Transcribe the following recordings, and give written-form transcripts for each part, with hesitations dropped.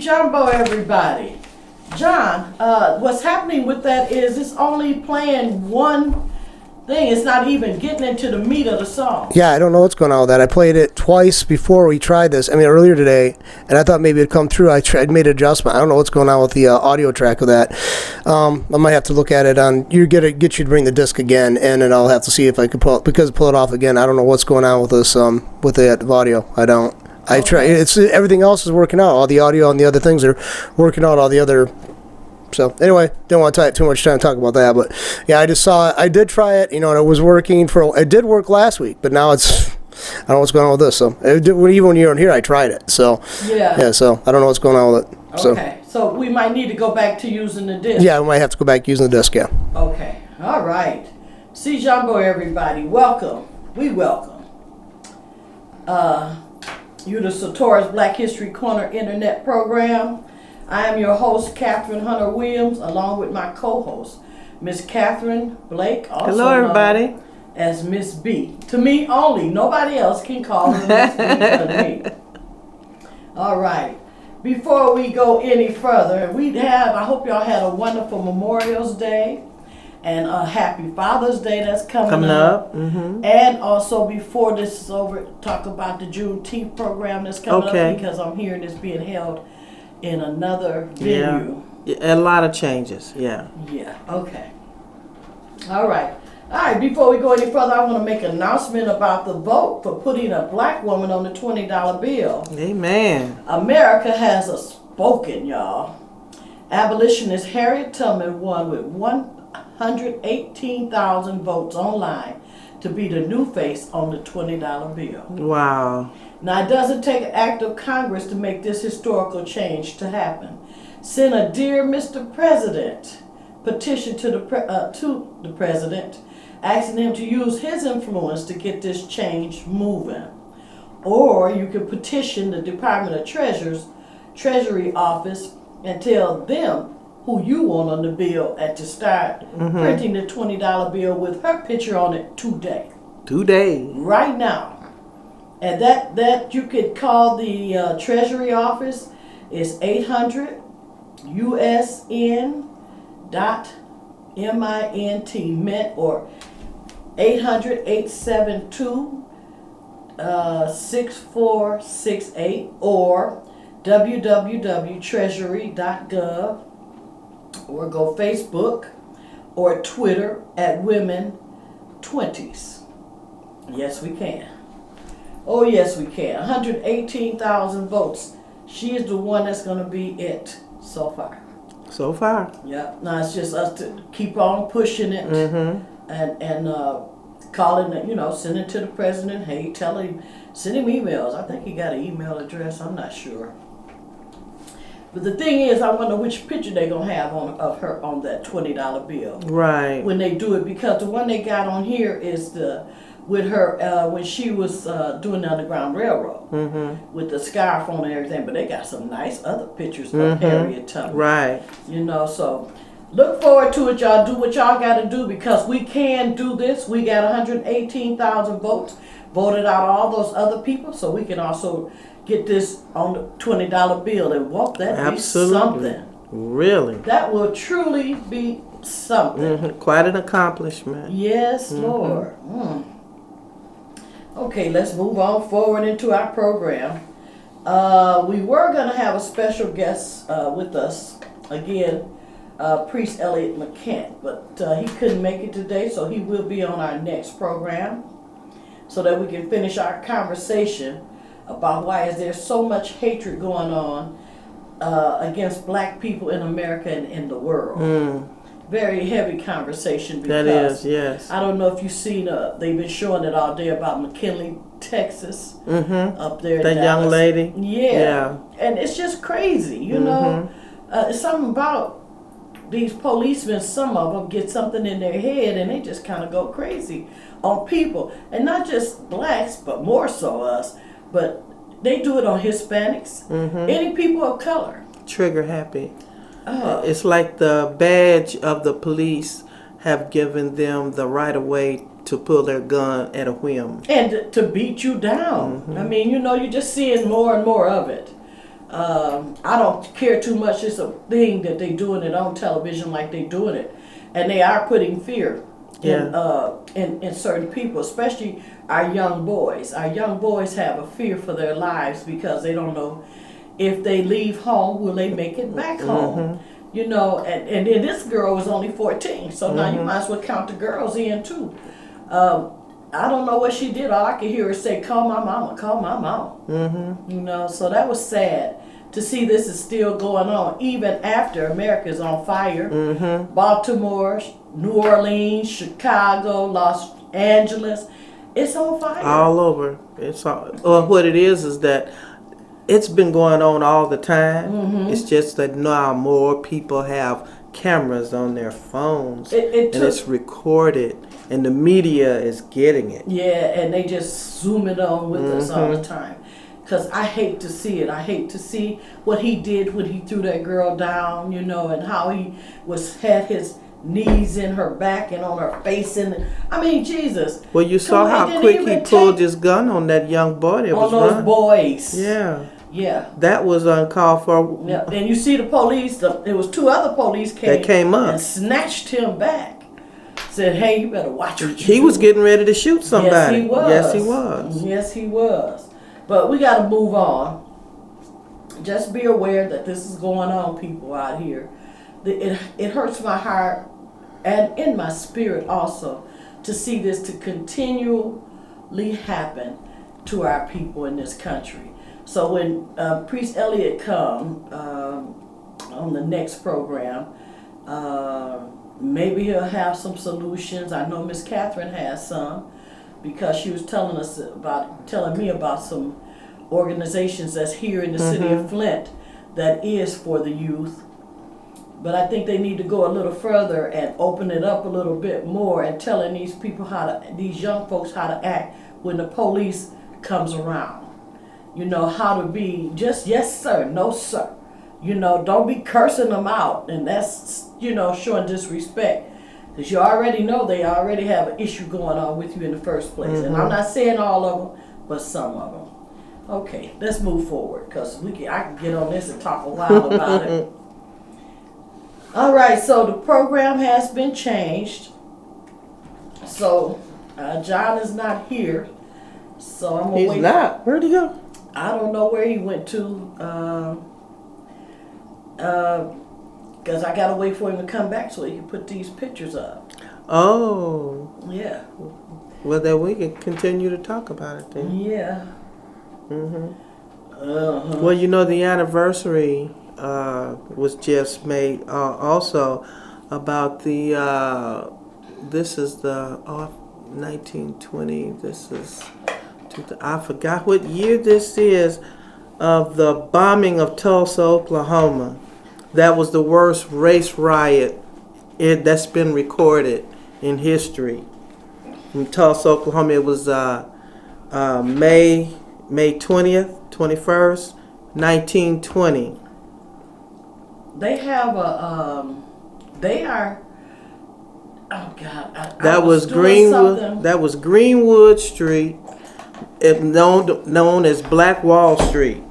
Jumbo, everybody. John, what's happening with that is it's only playing one thing. It's not even getting into the meat of the song. Yeah, I don't know what's going on with that. I played it twice before we tried this. Earlier today, and I thought maybe it'd come through. I made an adjustment. I don't know what's going on with the audio track of that. I might have to look at it on. Get you to bring the disc again, and then I'll have to see if I could pull it off again. I don't know what's going on with this with the audio. I don't. I try. It's everything else is working out. All the audio and the other things are working out. All the other. So anyway, didn't want to take too much time to talk about that. But yeah, I just saw it. I did try it. And it was working It did work last week, but now it's. I don't know what's going on with this. So even when you weren't here, I tried it. So yeah. So I don't know what's going on with it. Okay. So we might need to go back to using the disc. Yeah, we might have to go back using the disc. Yeah. Okay. All right. See Jumbo, everybody. Welcome. We welcome. You to Satora's Black History Corner Internet Program. I am your host, Catherine Hunter Williams, along with my co-host, Miss Catherine Blake, also hello, everybody. As Miss B. To me only. Nobody else can call her Miss B but me. All right. Before we go any further, I hope y'all had a wonderful Memorial's Day and a happy Father's Day that's coming up. Mm-hmm. And also, before this is over, talk about the Juneteenth program that's coming up, because I'm hearing it's being held in another venue. Yeah, a lot of changes. Yeah. Yeah. Okay. All right. Before we go any further, I want to make an announcement about the vote for putting a black woman on the $20 bill. Amen. America has spoken, y'all. Abolitionist Harriet Tubman won with 118,000 votes online to be the new face on the $20 bill. Wow. Now, it doesn't take an act of Congress to make this historical change to happen. Send a Dear Mr. President petition to the president, asking him to use his influence to get this change moving. Or you can petition the Department of Treasury Office and tell them who you want on the bill and to start printing the $20 bill with her picture on it today. Today. Right now. And that you could call the Treasury Office is 800 USN.MINT Mint or 800-872-6468 or www.treasury.gov or go Facebook or Twitter at Women 20s. Yes, we can. Oh, yes, we can. 118,000 votes. She is the one that's going to be it so far. So far. Yeah. Now it's just us to keep on pushing it and calling it, send it to the president. Hey, tell him, send him emails. I think he got an email address. I'm not sure. But the thing is, I wonder which picture they're going to have of her on that $20 bill. Right. When they do it, because the one they got on here is with her when she was doing the Underground Railroad with the scarf on and everything. But they got some nice other pictures of Harriet Tubman. Right. So look forward to it, y'all. Do what y'all got to do because we can do this. We got 118,000 votes. Voted out all those other people, so we can also get this on the $20 bill. And won't that be something? Really? That will truly be something. Quite an accomplishment. Yes, Lord. Okay, let's move on forward into our program. We were going to have a special guest with us, again, Priest Elliot McCant, but he couldn't make it today, so he will be on our next program so that we can finish our conversation about why is there so much hatred going on against black people in America and in the world. Very heavy conversation because that is, yes. I don't know if you've seen, they've been showing it all day about McKinley, Texas, up there in that Dallas. young lady. Yeah. And it's just crazy, you know. It's something about these policemen, some of them get something in their head and they just kind of go crazy on people. And not just blacks, but more so us. But they do it on Hispanics, any people of color. Trigger happy. It's like the badge of the police have given them the right of way to pull their gun at a whim. And to beat you down. I mean, you're just seeing more and more of it. I don't care too much. It's a thing that they doing it on television like they doing it, and they are putting fear in certain people, especially our young boys. Our young boys have a fear for their lives because they don't know if they leave home, will they make it back home? You know, and then this girl was only 14, so now you might as well count the girls in too. I don't know what she did. All I could hear her say, "Call my mama, call my mama." You know, so that was sad to see this is still going on, even after America's on fire. Baltimore, New Orleans, Chicago, Los Angeles, it's on fire. All over. It's all, well, what it is that it's been going on all the time. It's just that now more people have cameras on their phones, and it's recorded, and the media is getting it. Yeah, and they just zoom it on with us all the time. Because I hate to see it. I hate to see what he did when he threw that girl down, you know, and how he had his knees in her back and on her face. And I mean, Jesus. Well, you saw how quick he pulled his gun on that young boy that was running. On those boys. Yeah. Yeah. That was uncalled for. Yeah. And you see the police, it was 2 other police came up and snatched him back. Said, "Hey, you better watch what you do." He was getting ready to shoot somebody. Yes, he was. Yes, he was. Yes, he was. But we got to move on. Just be aware that this is going on, people out here. It hurts my heart and in my spirit also to see this to continually happen to our people in this country. So when Priest Elliott come on the next program, maybe he'll have some solutions. I know Miss Catherine has some, because she was telling me about some organizations that's here in the city of Flint that is for the youth. But I think they need to go a little further and open it up a little bit more and telling these people these young folks how to act when the police comes around. You know, how to be just yes sir, no sir. You know, don't be cursing them out, and that's, you know, showing disrespect. Because you already know they already have an issue going on with you in the first place. And I'm not saying all of them, but some of them. Okay, let's move forward, because I can get on this and talk a while about it. All right, so the program has been changed. So John is not here. So I'm going to wait. He's not. Where'd he go? I don't know where he went to. Because I got to wait for him to come back so he can put these pictures up. Oh. Yeah. Well, then we can continue to talk about it then. Yeah. Well, you know, the anniversary was just made also about the, this is the 1920, this is, I forgot what year this is, of the bombing of Tulsa, Oklahoma. That was the worst race riot that's been recorded in history. In Tulsa, Oklahoma, it was May 20th, 21st, 1920. They have they are, oh God. That was Greenwood. That was Greenwood Street, known as Black Wall Street.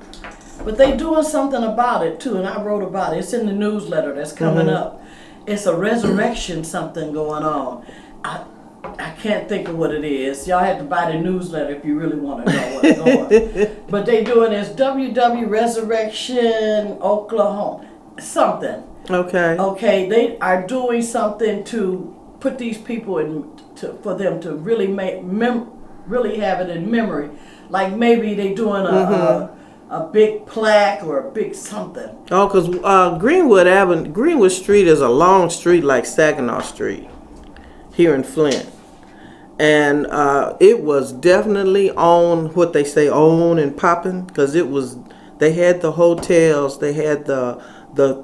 But they doing something about it too, and I wrote about it. It's in the newsletter that's coming up. It's a resurrection something going on. I can't think of what it is. Y'all have to buy the newsletter if you really want to know what's going on. But they doing this WW Resurrection Oklahoma something. Okay. Okay, they are doing something to put these people for them to really really have it in memory. Like maybe they doing a big plaque or a big something. Oh, because Greenwood Street is a long street like Saginaw Street here in Flint. And it was definitely on what they say on and popping, because they had the hotels, they had the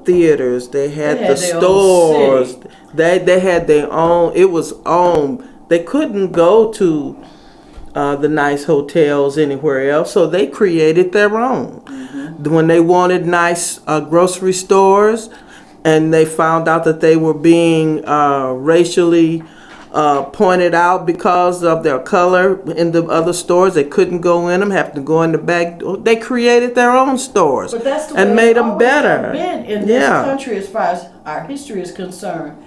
theaters, they had the stores, they had their own, it was on. They couldn't go to the nice hotels anywhere else, so they created their own. When they wanted nice grocery stores, and they found out that they were being racially pointed out because of their color in the other stores. They couldn't go in them, have to go in the back door. They created their own stores But that's the and way made it's them always better. been in this country, as far as our history is concerned,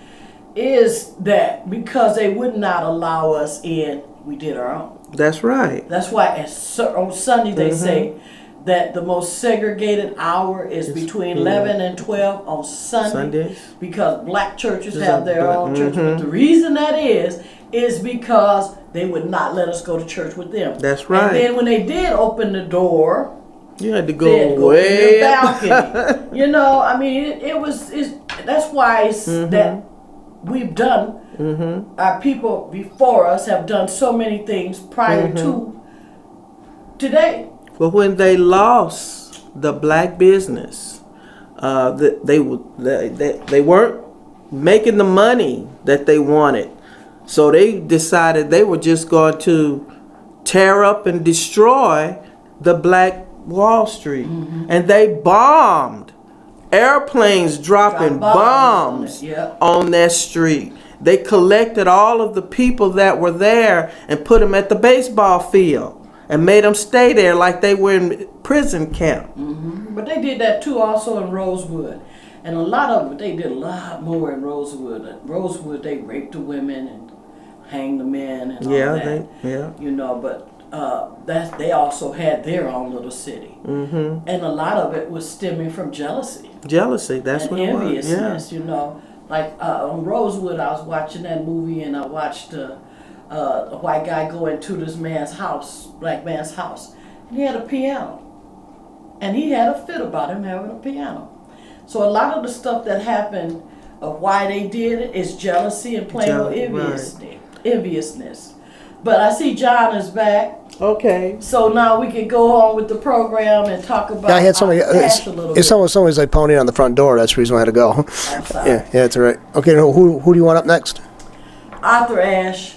is that because they would not allow us in, we did our own. That's right. That's why on Sunday they say that the most segregated hour is between 11 and 12 on Sundays, because black churches have their own church. But the reason that is because they would not let us go to church with them. That's right. And then when they did open the door, you had to go way in the balcony. You know, I mean, that's why it's that we've done. Our people before us have done so many things prior to today. But when they lost the black business, they weren't making the money that they wanted. So they decided they were just going to tear up and destroy the black Wall Street. And they bombed. Airplanes dropping bombs on that street. They collected all of the people that were there and put them at the baseball field and made them stay there like they were in prison camp. But they did that too also in Rosewood. And a lot of them, they did a lot more in Rosewood. At Rosewood, they raped the women and hanged the men and all that. You know, but they also had their own little city. And a lot of it was stemming from jealousy. Jealousy, that's what it was. Enviousness, you know. Like on Rosewood, I was watching that movie and I watched a white guy go into this man's house, black man's house, and he had a piano. And he had a fit about him having a piano. So a lot of the stuff that happened of why they did it is jealousy and plain old enviousness. But I see John is back. Okay. So now we can go on with the program and talk about I had somebody. Ashe a little bit. Someone's like pounding on the front door. That's the reason I had to go. I'm sorry. Yeah, that's all right. Okay, now who do you want up next? Arthur Ashe.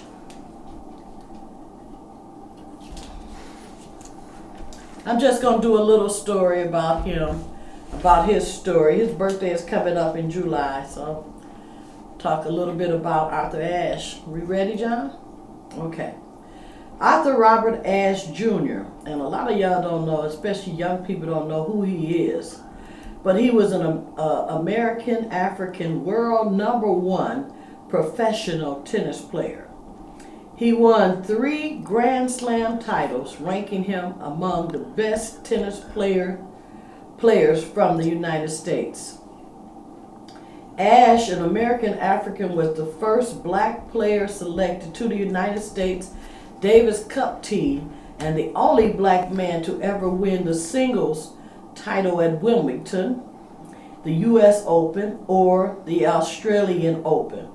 I'm just going to do a little story about him, about his story. His birthday is coming up in July, so talk a little bit about Arthur Ashe. We ready, John? Okay. Arthur Robert Ashe Jr., and a lot of y'all don't know, especially young people don't know who he is, but he was an American African world #1 professional tennis player. He won 3 Grand Slam titles, ranking him among the best tennis players from the United States. Ashe, an American African, was the first black player selected to the United States Davis Cup team and the only black man to ever win the singles title at Wimbledon, the U.S. Open, or the Australian Open.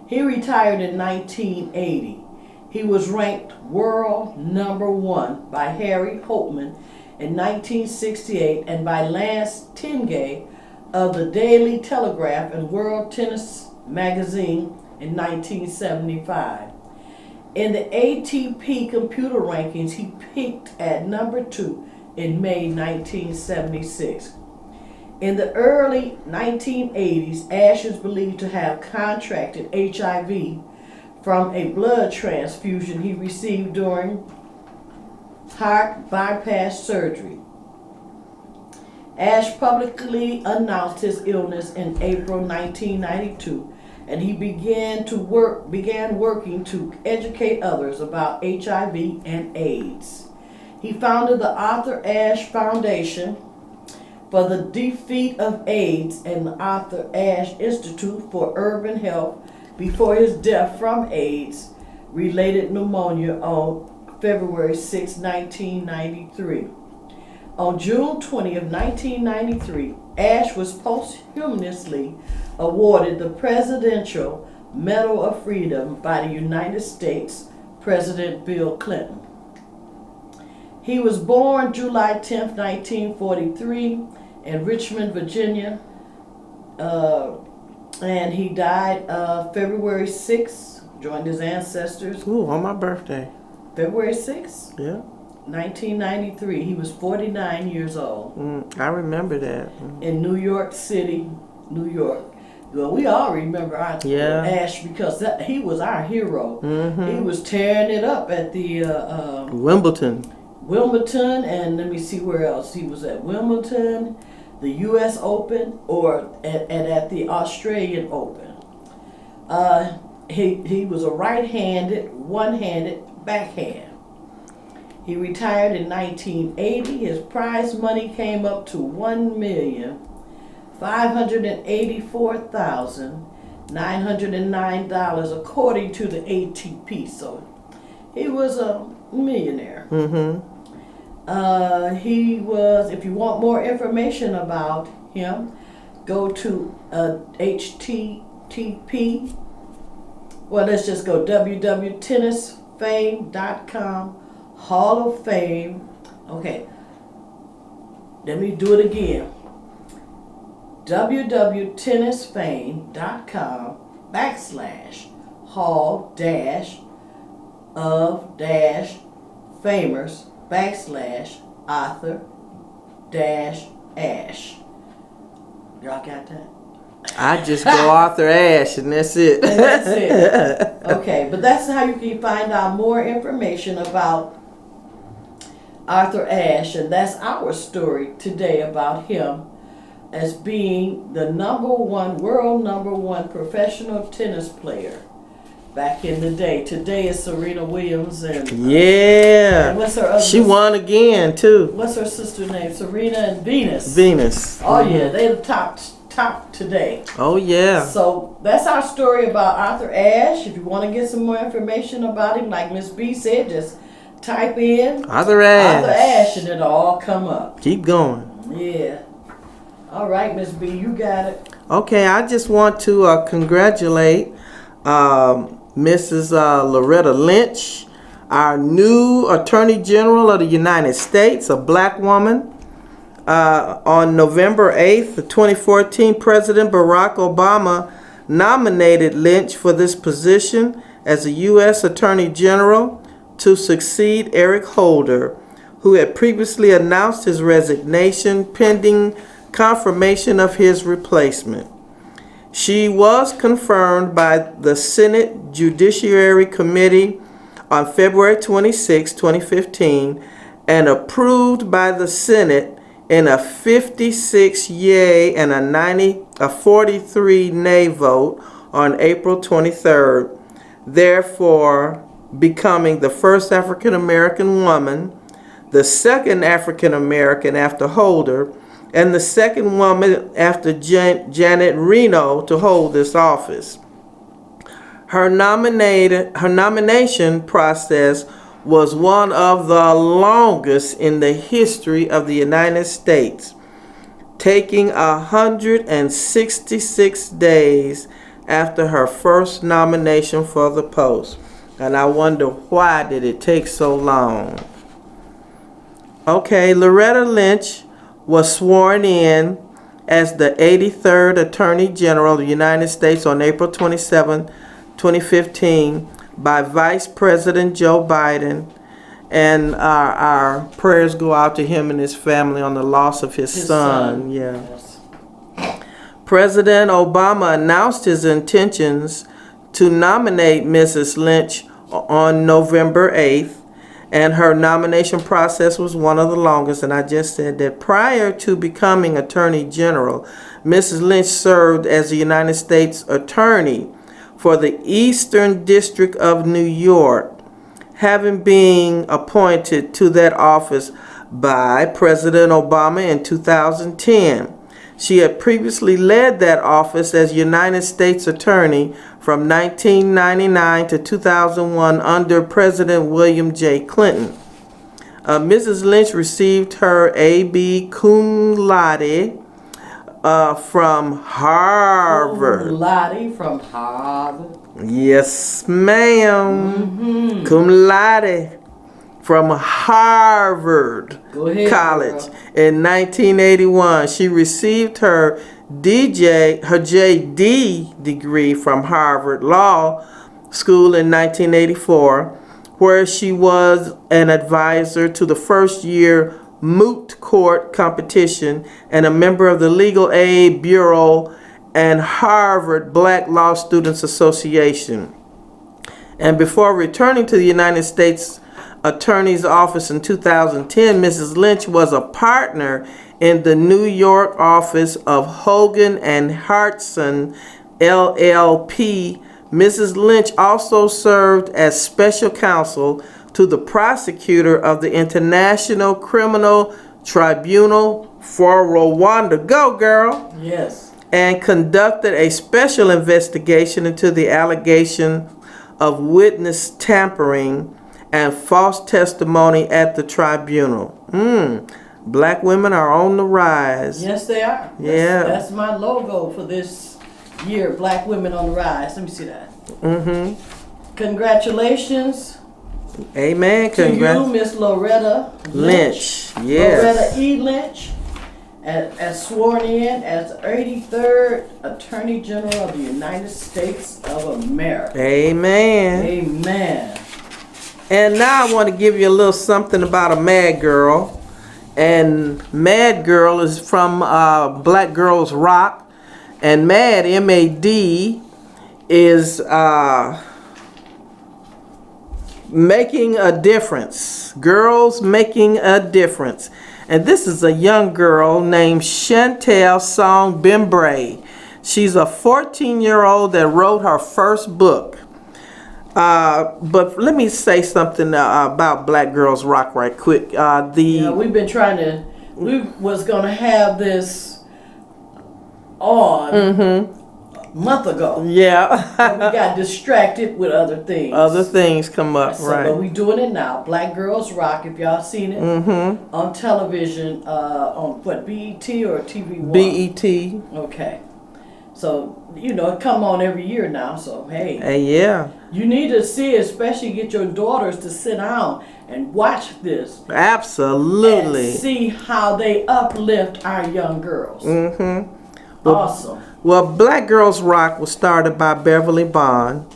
He retired in 1980. He was ranked world #1 by Harriet Tubman in 1968 and by Lance Tingay of the Daily Telegraph and World Tennis Magazine in 1975. In the ATP computer rankings, he peaked at #2 in May 1976. In the early 1980s, Ashe is believed to have contracted HIV from a blood transfusion he received during heart bypass surgery. Ashe publicly announced his illness in April 1992, and he began working to educate others about HIV and AIDS. He founded the Arthur Ashe Foundation for the Defeat of AIDS and the Arthur Ashe Institute for Urban Health before his death from AIDS-related pneumonia on February 6, 1993. On June 20 of 1993, Ashe was posthumously awarded the Presidential Medal of Freedom by the United States President Bill Clinton. He was born July 10, 1943 in Richmond, Virginia, and he died February 6, joined his ancestors. Ooh, on my birthday. February 6? Yeah. 1993. He was 49 years old. I remember that. In New York City, New York. Well, we all remember Arthur Yeah. Ashe because he was our hero. Mm-hmm. He was tearing it up at the Wimbledon. Wimbledon, and let me see where else he was at. Wimbledon, the U.S. Open, and at the Australian Open. He was a right-handed, one-handed backhand. He retired in 1980. His prize money came up to $1,584,909 according to the ATP. So he was a millionaire. Mm-hmm. He was, if you want more information about him, go to HTTP. Well, let's just go www.tennisfame.com, Hall of Fame. Okay, let me do it again. www.tennisfame.com/hall-of-famers/Arthur-Ashe. Y'all got that? I just go Arthur Ashe, and that's it. And that's it. Okay, but that's how you can find out more information about Arthur Ashe, and that's our story today about him as being the world number one professional tennis player back in the day. Today is Serena Williams and Yeah. and what's her other She won again too. What's her sister's name? Serena and Venus. Venus. Oh yeah, they're the top today. Oh yeah. So that's our story about Arthur Ashe. If you want to get some more information about him, like Miss B said, just type in Arthur Ashe. Arthur Ashe and it'll all come up. Keep going. Yeah. All right, Miss B, you got it. Okay, I just want to congratulate Mrs. Loretta Lynch, our new Attorney General of the United States, a black woman. On November 8th, 2014, President Barack Obama nominated Lynch for this position as a U.S. Attorney General to succeed Eric Holder, who had previously announced his resignation pending confirmation of his replacement. She was confirmed by the Senate Judiciary Committee on February 26, 2015, and approved by the Senate in a 56 yay and a 43 nay vote on April 23rd, therefore becoming the first African American woman, the second African American after Holder, and the second woman after Janet Reno to hold this office. Her nomination process was one of the longest in the history of the United States, taking 166 days after her first nomination for the post. And I wonder, why did it take so long? Okay, Loretta Lynch was sworn in as the 83rd Attorney General of the United States on April 27, 2015 by Vice President Joe Biden, and our prayers go out to him and his family on the loss of his son. Yeah. Yes. President Obama announced his intentions to nominate Mrs. Lynch on November 8th, and her nomination process was one of the longest. And I just said that prior to becoming Attorney General, Mrs. Lynch served as the United States Attorney for the Eastern District of New York, having been appointed to that office by President Obama in 2010. She had previously led that office as United States Attorney from 1999 to 2001 under President William J. Clinton. Mrs. Lynch received her A.B. cum laude from Harvard. Cum laude from Harvard. Yes, ma'am. Mm-hmm. Cum laude from Harvard Go ahead, College girl. in 1981. She received her JD degree from Harvard Law School in 1984, where she was an advisor to the first year moot court competition and a member of the Legal Aid Bureau and Harvard Black Law Students Association. And before returning to the United States Attorney's Office in 2010, Mrs. Lynch was a partner in the New York office of Hogan and Hartson LLP. Mrs. Lynch also served as special counsel to the prosecutor of the International Criminal Tribunal for Rwanda. Go, girl! Yes. And conducted a special investigation into the allegation of witness tampering and false testimony at the tribunal. Black women are on the rise. Yes, they are. Yeah. That's my logo for this year, Black Women on the Rise. Let me see that. Congratulations. Amen. To you, Miss Loretta Lynch. Yes. Loretta E. Lynch, as sworn in as 83rd Attorney General of the United States of America. Amen. Amen. And now I want to give you a little something about a Mad Girl. And Mad Girl is from Black Girls Rock. And Mad, M-A-D, is making a difference. Girls making a difference. And this is a young girl named Chantal Song-Brembry. She's a 14-year-old that wrote her first book. But let me say something about Black Girls Rock right quick. We've been trying to, we was going to have this on a month ago. Yeah. But we got distracted with other things. Other things come up, So, right. but we doing it now. Black Girls Rock, if y'all seen it on television, on what, BET or TV1? BET. Okay. So, you know, it come on every year now, so hey. Yeah. You need to see it, especially get your daughters to sit down and watch this. Absolutely. And see how they uplift our young girls. Awesome. Well, Black Girls Rock was started by Beverly Bond,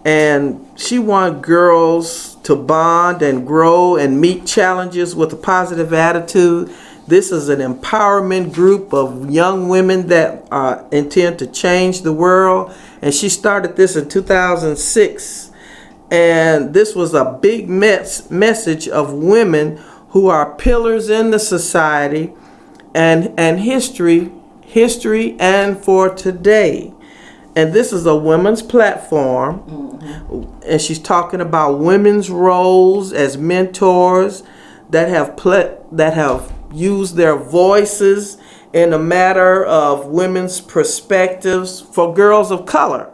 and she wanted girls to bond and grow and meet challenges with a positive attitude. This is an empowerment group of young women that intend to change the world. And she started this in 2006. And this was a big message of women who are pillars in the society and history and for today. And this is a women's platform. And she's talking about women's roles as mentors that have use their voices in a matter of women's perspectives for girls of color.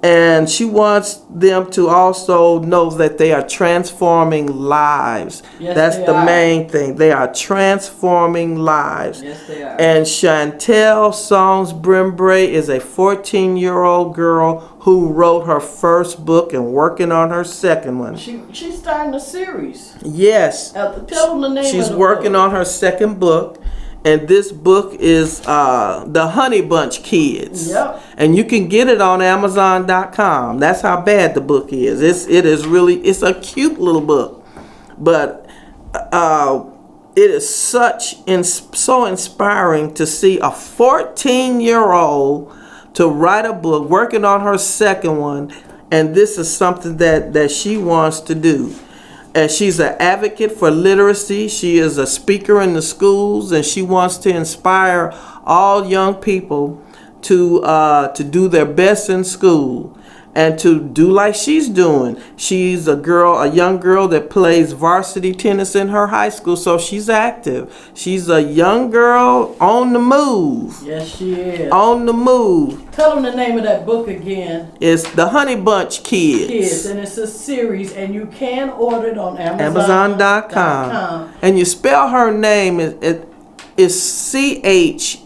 And she wants them to also know that they are transforming lives. Yes, that's they the are. main thing. They are transforming lives. Yes, they are. And Chantal Song-Brembry is a 14-year-old girl who wrote her first book and working on her second one. She's starting a series. Yes. Tell them the name She's of the working book. on her second book, and this book is The Honey Bunch Kids. Yep. And you can get it on Amazon.com. That's how bad the book is. It's a cute little book, but it is so inspiring to see a 14-year-old to write a book, working on her second one, and this is something that she wants to do. And she's an advocate for literacy. She is a speaker in the schools, and she wants to inspire all young people to do their best in school and to do like she's doing. She's a young girl that plays varsity tennis in her high school, so she's active. She's a young girl on the move. Yes, she is. On the move. Tell them the name of that book again. It's The Honey Bunch Kids. And it's a series, and you can order it on Amazon.com. And you spell her name is Chantal.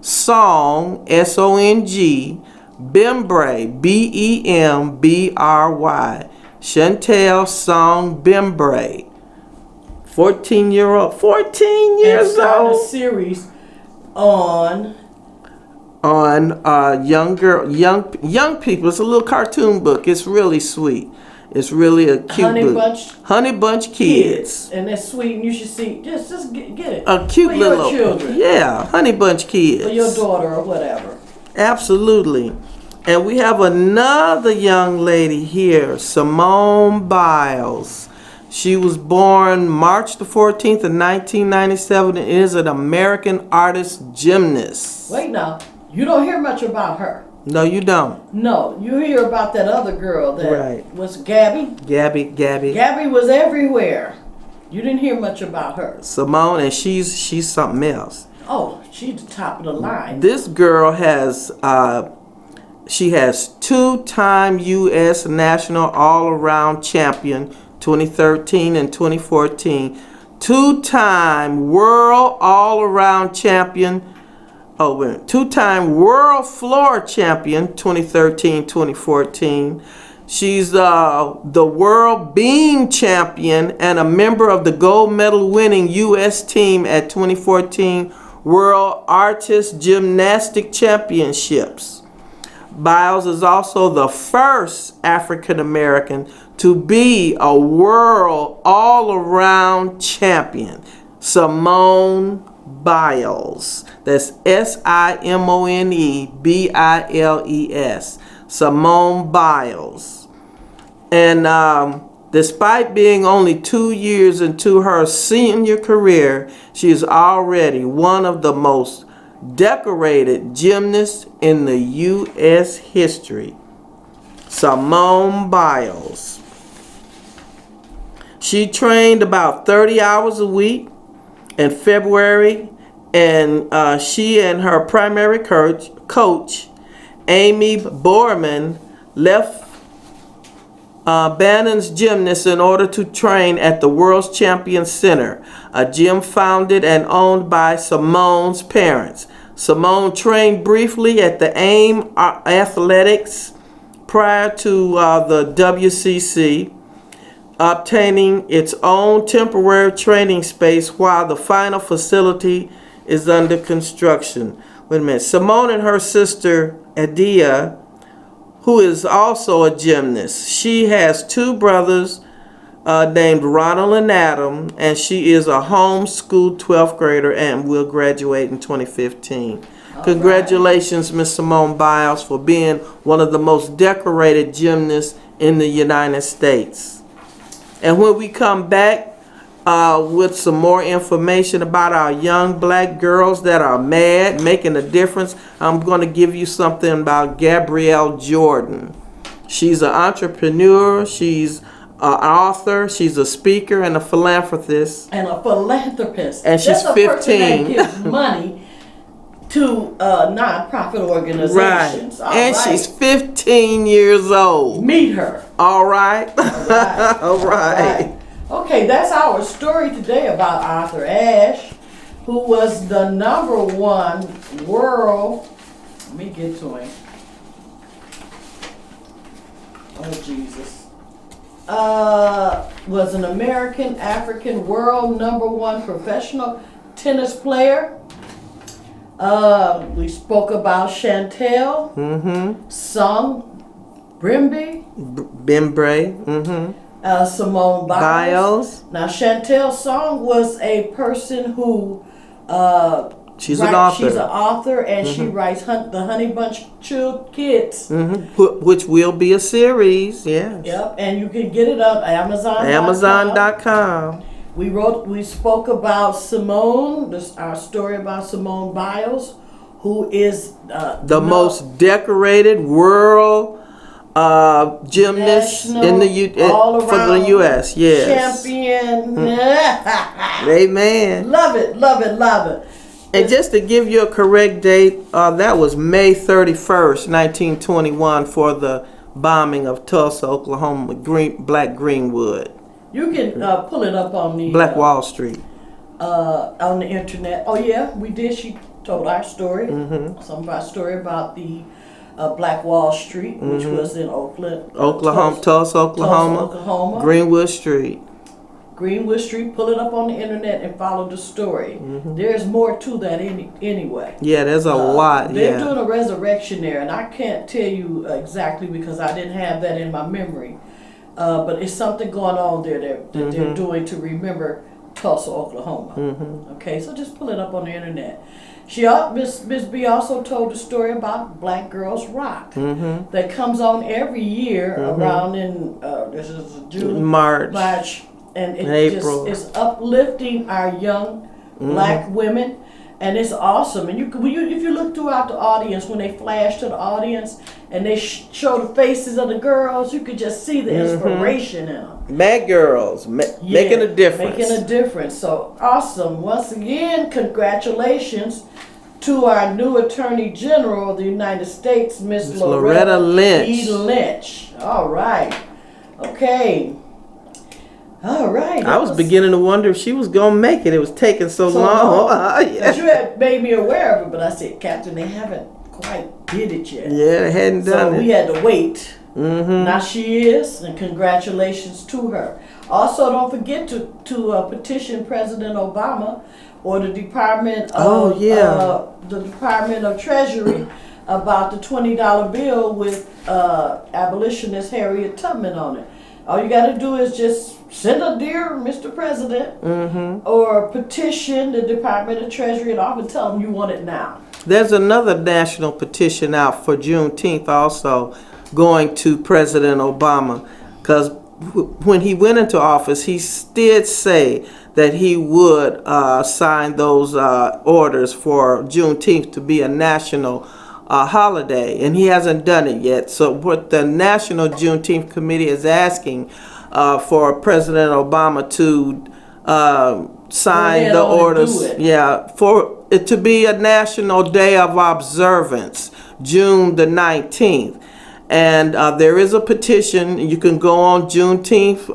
Song, S-O-N-G, Bembry, B-E-M-B-R-Y. Chantal Song-Brembry. 14 years And old. a series on young people. It's a little cartoon book. It's really sweet. It's really a cute Honey book. Bunch Honey Bunch Kids. And that's sweet, and you should see. Just get it. A cute for little. your children. Yeah, Honey Bunch Kids. For your daughter or whatever. Absolutely. And we have another young lady here, Simone Biles. She was born March the 14th of 1997 and is an American artist gymnast. Wait now, you don't hear much about her. No, you don't. No, you hear about that other girl that Right. was Gabby. Gabby. Gabby was everywhere. You didn't hear much about her. Simone, and she's something else. Oh, she's the top of the line. This girl has she has two-time U.S. National All-Around Champion 2013 and 2014, two-time World All-Around Champion. Oh, wait. Two-time World Floor Champion 2013-2014. She's the World Beam Champion and a member of the gold medal winning U.S. team at 2014 World Artist Gymnastic Championships. Biles is also the first African American to be a world all-around champion. Simone Biles. That's SIMONE BILES. Simone Biles. And despite being only 2 years into her senior career, she is already one of the most decorated gymnasts in the U.S. history. Simone Biles. She trained about 30 hours a week in February, and she and her primary coach, Amy Borman, left Bannon's Gymnasts in order to train at the World's Champion Center, a gym founded and owned by Simone's parents. Simone trained briefly at the AIM Athletics prior to the WCC, obtaining its own temporary training space while the final facility is under construction. Wait a minute. Simone and her sister, Adia, who is also a gymnast. She has two brothers named Ronald and Adam, and she is a homeschooled 12th grader and will graduate in 2015. Congratulations, Miss Simone Biles, for being one of the most decorated gymnasts in the United States. And when we come back with some more information about our young black girls that are mad, making a difference, I'm going to give you something about Gabrielle Jordan. She's an entrepreneur, she's an author, she's a speaker and a philanthropist. And a philanthropist. And she's That's 15. a person that gives money to non-profit organizations. Right. All And right. she's 15 years old. Meet her. All right. All right. All right. Okay, that's our story today about Arthur Ashe, who was the #1 world. Let me get to him. Oh, Jesus. Was an American African world #1 professional tennis player. We spoke about Chantal Song-Brembry. Simone Biles. Now, Chantal Song was a person who she's an author. She's an author, and she writes the Honey Bunch Kids. Which will be a series, yes. Yep, and you can get it on Amazon. Amazon.com. We spoke about Simone, our story about Simone Biles, who is the most decorated world gymnast in the for the U.S. Yes. Champion. Amen. Love it, love it, love it. And just to give you a correct date, that was May 31st, 1921, for the bombing of Tulsa, Oklahoma, Black Greenwood. You can pull it up on the Black Wall Street. On the internet. Oh yeah, we did. She told our story. Some of our story about the Black Wall Street, which was in Tulsa, Oklahoma. Greenwood Street. Greenwood Street. Pull it up on the internet and follow the story. There's more to that anyway. Yeah, there's a lot. They're doing a resurrection there, and I can't tell you exactly because I didn't have that in my memory. but it's something going on there that they're doing to remember Tulsa, Oklahoma. Okay, so just pull it up on the internet. Miss B also told the story about Black Girls Rock that comes on every year around in this is June, March, and April. It's uplifting our young Black women, and it's awesome. And if you look throughout the audience when they flash to the audience and they show the faces of the girls, you could just see the inspiration in them. Mad girls, making a difference. Making a difference. So awesome. Once again, congratulations to our new Attorney General of the United States, Miss Loretta Lynch. All right. Okay. All right. I was beginning to wonder if she was going to make it. It was taking so long. Yeah. You had made me aware of it, but I said, Captain, they haven't quite did it yet. Yeah, they hadn't done it. So we had to wait. Now she is, and congratulations to her. Also, don't forget to petition President Obama or the Department of the Department of Treasury about the $20 bill with abolitionist Harriet Tubman on it. All you got to do is just send a dear Mr. President or petition the Department of Treasury and often tell them you want it now. There's another national petition out for Juneteenth also going to President Obama, because when he went into office, he did say that he would sign those orders for Juneteenth to be a national holiday, and he hasn't done it yet. So what the National Juneteenth Committee is asking for President Obama to sign the orders, for it to be a national day of observance, June the 19th. And there is a petition. You can go on Juneteenth.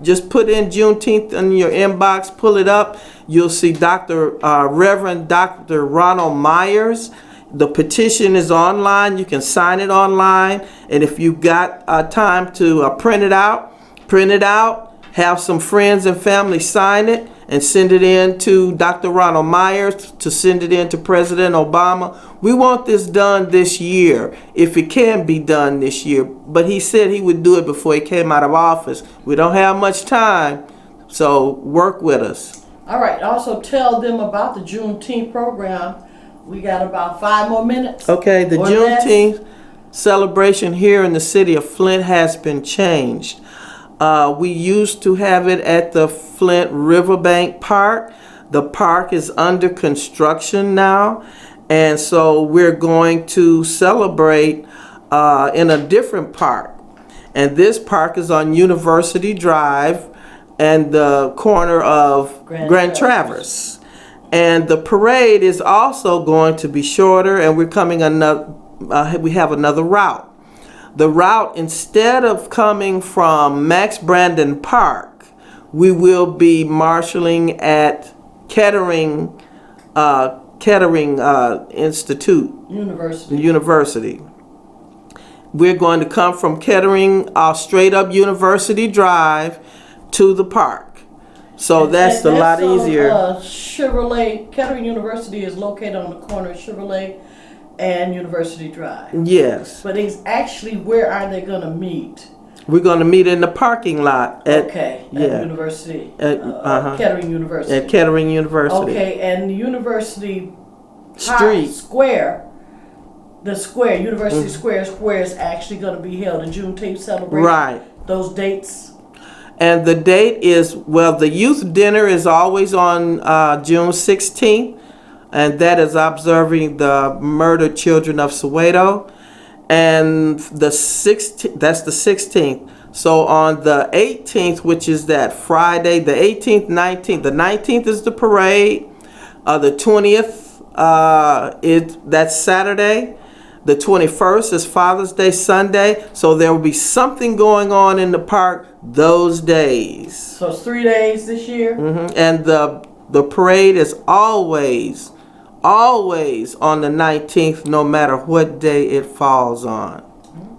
Just put in Juneteenth in your inbox. Pull it up. You'll see Reverend Dr. Ronald Myers. The petition is online. You can sign it online. And if you've got time to print it out. Have some friends and family sign it and send it in to Dr. Ronald Myers to send it in to President Obama. We want this done this year, if it can be done this year. But he said he would do it before he came out of office. We don't have much time, so work with us. All right. Also tell them about the Juneteenth program. We got about 5 more minutes. Okay, the Juneteenth celebration here in the city of Flint has been changed. We used to have it at the Flint Riverbank Park. The park is under construction now, and so we're going to celebrate in a different park. And this park is on University Drive and the corner of Grand Traverse. And the parade is also going to be shorter, and we have another route. The route, instead of coming from Max Brandon Park, we will be marshaling at Kettering Institute University. We're going to come from Kettering straight up University Drive to the park. So that's a lot easier. Chevrolet, Kettering University is located on the corner of Chevrolet and University Drive. Yes. But it's actually, where are they going to meet? We're going to meet in the parking lot at University. Kettering University. At Kettering University. Okay, and the University Street Square, University Square is where it's actually going to be held, a Juneteenth celebration. Right. Those dates. And the date is, the youth dinner is always on June 16th. And that is observing the murdered children of Soweto. And that's the 16th. So on the 18th, which is that Friday, the 18th, 19th. The 19th is the parade. The 20th, that's Saturday. The 21st is Father's Day Sunday. So there will be something going on in the park those days. So it's 3 days this year? And the parade is always on the 19th, no matter what day it falls on.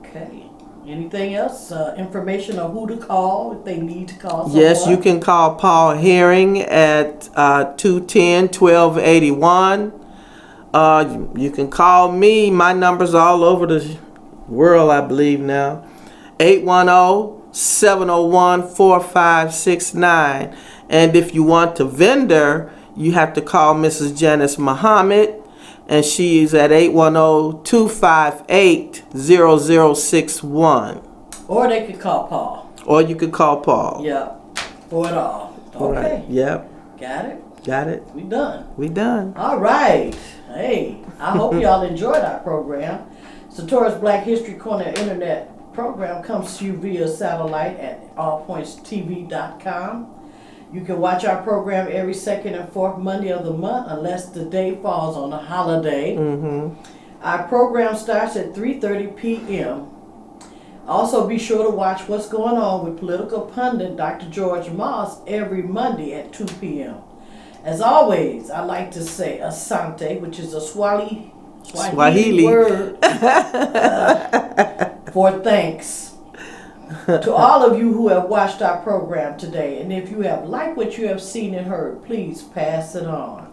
Okay. Anything else? Information on who to call if they need to call someone? Yes, you can call Paul Herring at 210-1281. You can call me. My number's all over the world, I believe now. 810 701-4569. And if you want to vendor, you have to call Mrs. Janice Muhammad, and she is at 810-258-0061. Or they could call Paul. Or you could call Paul. Yep. For it all. Okay. Right. Yep. Got it? Got it. We done. We done. All right. Hey, I hope y'all enjoyed our program. Satora's Black History Corner internet program comes to you via satellite at allpointstv.com. You can watch our program every second and fourth Monday of the month unless the day falls on a holiday. Our program starts at 3:30 p.m. Also, be sure to watch What's Going On with political pundit Dr. George Moss every Monday at 2 p.m. As always, I like to say asante, which is a Swahili word for thanks. To all of you who have watched our program today, and if you have liked what you have seen and heard, please pass it on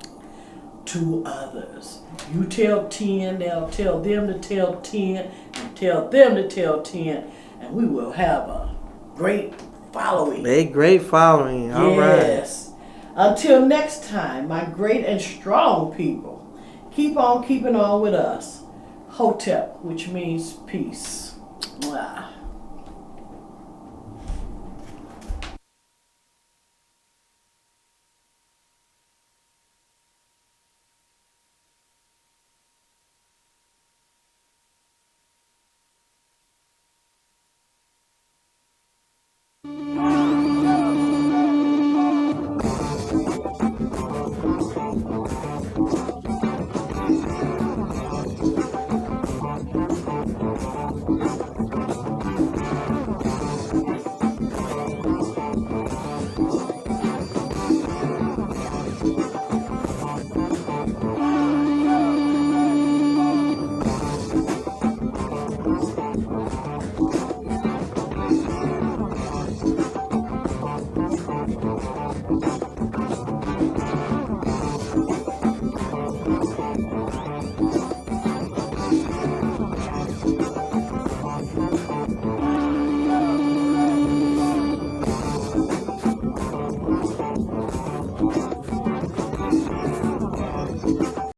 to others. You tell 10, they'll tell them to tell 10, and tell them to tell 10, and we will have a great following. A great following. All right. Yes. Until next time, my great and strong people, keep on keeping on with us. Hotep, which means peace. Mwah.